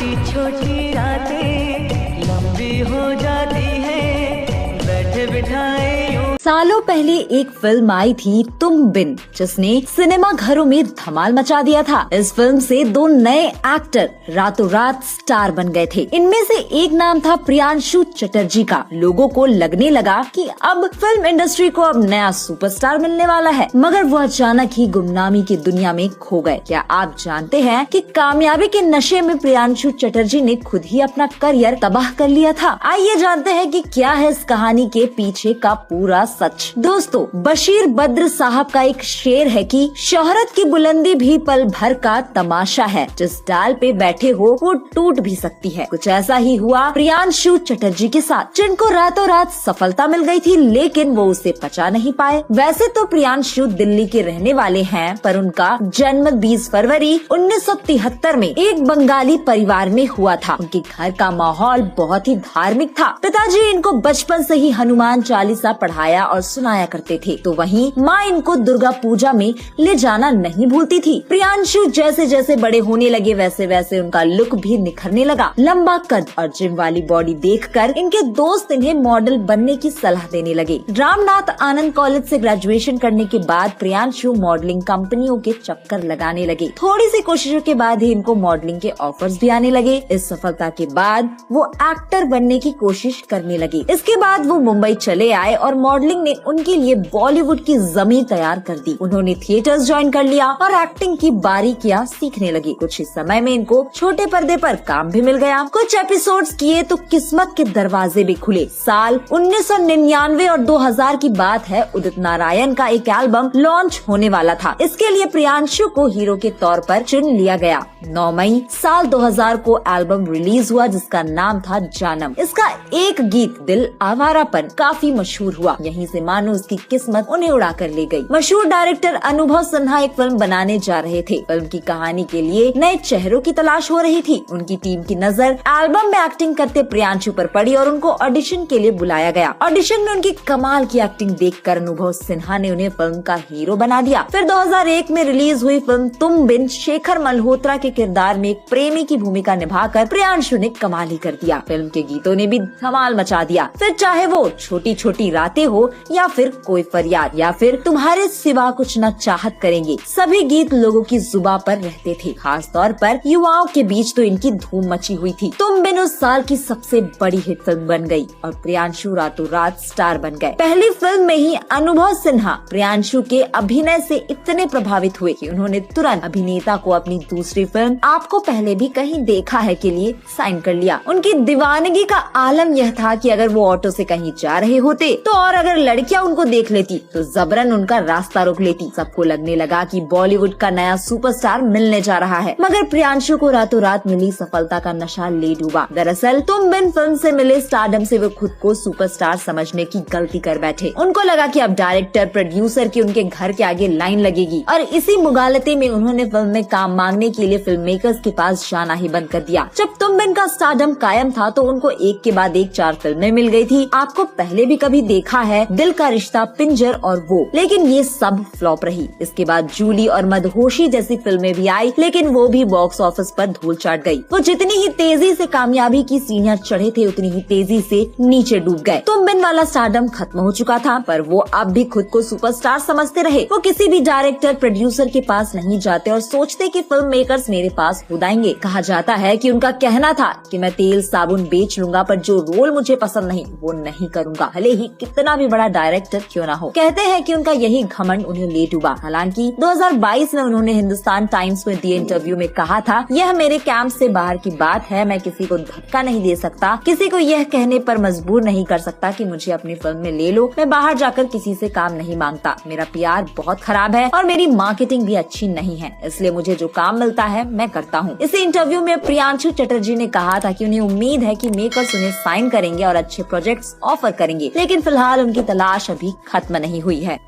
छोटी छोटी रातें लंबी हो जाती है, बैठे बिठाए यूं। सालों पहले एक फिल्म आई थी तुम बिन, जिसने सिनेमा घरों में धमाल मचा दिया था। इस फिल्म से दो नए एक्टर रातों रात स्टार बन गए थे। इनमें से एक नाम था प्रियांशु चटर्जी का। लोगों को लगने लगा कि अब फिल्म इंडस्ट्री को अब नया सुपरस्टार मिलने वाला है, मगर वो अचानक ही गुमनामी की दुनिया में खो गए। क्या आप जानते हैं कि कामयाबी के नशे में प्रियांशु चटर्जी ने खुद ही अपना करियर तबाह कर लिया था? आइए जानते हैं कि क्या है इस कहानी के पीछे का पूरा सच। दोस्तों, बशीर बद्र साहब का एक शेर है कि शोहरत की बुलंदी भी पल भर का तमाशा है, जिस डाल पे बैठे हो वो टूट भी सकती है। कुछ ऐसा ही हुआ प्रियांशु चटर्जी के साथ, जिनको रातों रात सफलता मिल गई थी, लेकिन वो उसे पचा नहीं पाए। वैसे तो प्रियांशु दिल्ली के रहने वाले हैं, पर उनका जन्म 20 फरवरी 1973 में एक बंगाली परिवार में हुआ था। उनके घर का माहौल बहुत ही धार्मिक था। पिताजी इनको बचपन से ही हनुमान चालीसा पढ़ाया और सुनाया करते थे, तो वहीं माँ इनको दुर्गा पूजा में ले जाना नहीं भूलती थी। प्रियांशु जैसे जैसे बड़े होने लगे, वैसे वैसे उनका लुक भी निखरने लगा। लंबा कद और जिम वाली बॉडी देखकर इनके दोस्त इन्हें मॉडल बनने की सलाह देने लगे। रामनाथ आनंद कॉलेज से ग्रेजुएशन करने के बाद प्रियांशु मॉडलिंग कंपनियों के चक्कर लगाने लगे। थोड़ी सी कोशिशों के बाद ही इनको मॉडलिंग के ऑफर्स भी आने लगे। इस सफलता के बाद वो एक्टर बनने की कोशिश करने लगे। इसके बाद वो मुंबई चले आए और मॉडलिंग ने उनके लिए बॉलीवुड की जमीन तैयार कर दी। उन्होंने थिएटर्स ज्वाइन कर लिया और एक्टिंग की बारीकियां सीखने लगे। कुछ ही समय में इनको छोटे पर्दे पर काम भी मिल गया। कुछ एपिसोड्स किए तो किस्मत के दरवाजे भी खुले। साल 1999 और 2000 की बात है। उदित नारायण का एक एल्बम लॉन्च होने वाला था। इसके लिए प्रियांशु को हीरो के तौर पर चुन लिया गया। 9 मई साल 2000 को एल्बम रिलीज हुआ, जिसका नाम था जानम। इसका एक गीत दिल आवारापन काफी मशहूर हुआ। यहीं से मानो उसकी किस्मत उन्हें उड़ा कर ले गई। मशहूर डायरेक्टर अनुभव सिन्हा एक फिल्म बनाने जा रहे थे। फिल्म की कहानी के लिए नए चेहरों की तलाश हो रही थी। उनकी टीम की नजर एल्बम में एक्टिंग करते प्रियांशु पर पड़ी और उनको ऑडिशन के लिए बुलाया गया। ऑडिशन में उनकी कमाल की एक्टिंग देखकर अनुभव सिन्हा ने उन्हें फिल्म का हीरो बना दिया। फिर 2001 में रिलीज हुई फिल्म तुम बिन शेखर मल्होत्रा के किरदार में एक प्रेमी की भूमिका निभाकर प्रियांशु ने कमाल ही कर दिया। फिल्म के गीतों ने भी धमाल मचा दिया। फिर चाहे वो छोटी छोटी रातें हो या फिर कोई फरियाद या फिर तुम्हारे सिवा कुछ न चाहत करेंगे, सभी गीत लोगों की जुबान पर रहते थे। खास तौर पर युवाओं के बीच तो इनकी धूम मची हुई थी। तुम बिन उस साल की सबसे बड़ी हिट फिल्म बन गई और प्रियांशु रातों रात स्टार बन गए। पहली फिल्म में ही अनुभव सिन्हा प्रियांशु के अभिनय से इतने प्रभावित हुए कि उन्होंने तुरंत अभिनेता को अपनी दूसरी फिल्म आपको पहले भी कहीं देखा है के लिए साइन कर लिया। उनकी दीवानगी का आलम यह था कि अगर वो ऑटो से कहीं जा रहे होते तो, और अगर लड़कियां उनको देख लेती तो जबरन उनका रास्ता रोक लेती। सबको लगने लगा कि बॉलीवुड का नया सुपरस्टार मिलने जा रहा है, मगर प्रियांशु को रातों रात मिली सफलता का नशा ले डूबा। दरअसल तुम बिन फिल्म से मिले स्टारडम से वो खुद को सुपरस्टार समझने की गलती कर बैठे। उनको लगा कि अब डायरेक्टर प्रोड्यूसर की उनके घर के आगे लाइन लगेगी और इसी मुगालते में उन्होंने फिल्म में काम मांगने के लिए फिल्म मेकर्स के पास जाना ही बंद कर दिया। जब तुम बिन का स्टारडम कायम था तो उनको एक के बाद एक 4 फिल्में मिल गई थी। आपको पहले भी कभी देखा है, दिल का रिश्ता, पिंजर और वो, लेकिन ये सब फ्लॉप रही। इसके बाद जूली और मदहोशी जैसी फिल्में भी आई, लेकिन वो भी बॉक्स ऑफिस पर धूल चाट गई। वो जितनी ही तेजी से कामयाबी की सीढ़ियां चढ़े थे, उतनी ही तेजी से नीचे डूब गए। तुम बिन वाला स्टारडम खत्म हो चुका था, पर वो अब भी खुद को सुपरस्टार समझते रहे। वो किसी भी डायरेक्टर प्रोड्यूसर के पास नहीं जाते और सोचते कि फिल्म मेकर्स मेरे पास खुद आएंगे। कहा जाता है कि उनका कहना था कि मैं तेल साबुन बेच लूंगा, पर जो रोल मुझे पसंद नहीं वो नहीं करूंगा, भले ही कितना भी बड़ा डायरेक्टर क्यों ना हो। कहते हैं कि उनका यही घमंड उन्हें ले डूबा। हालांकि 2022 में उन्होंने हिंदुस्तान टाइम्स में दिए इंटरव्यू में कहा था, यह मेरे कैंप से बाहर की बात है, मैं किसी को धक्का नहीं दे सकता, किसी को यह कहने पर मजबूर नहीं कर सकता कि मुझे अपनी फिल्म में ले लो। मैं बाहर जाकर किसी से काम नहीं मांगता, मेरा पीआर बहुत खराब है और मेरी मार्केटिंग भी अच्छी नहीं है, इसलिए मुझे जो काम मिलता है मैं करता हूँ। इसी इंटरव्यू में प्रियांशु चटर्जी ने कहा था कि उन्हें उम्मीद है कि मेकर्स उन्हें साइन करेंगे और अच्छे प्रोजेक्ट्स ऑफर करेंगे, लेकिन फिलहाल उनकी तलाश अभी खत्म नहीं हुई है।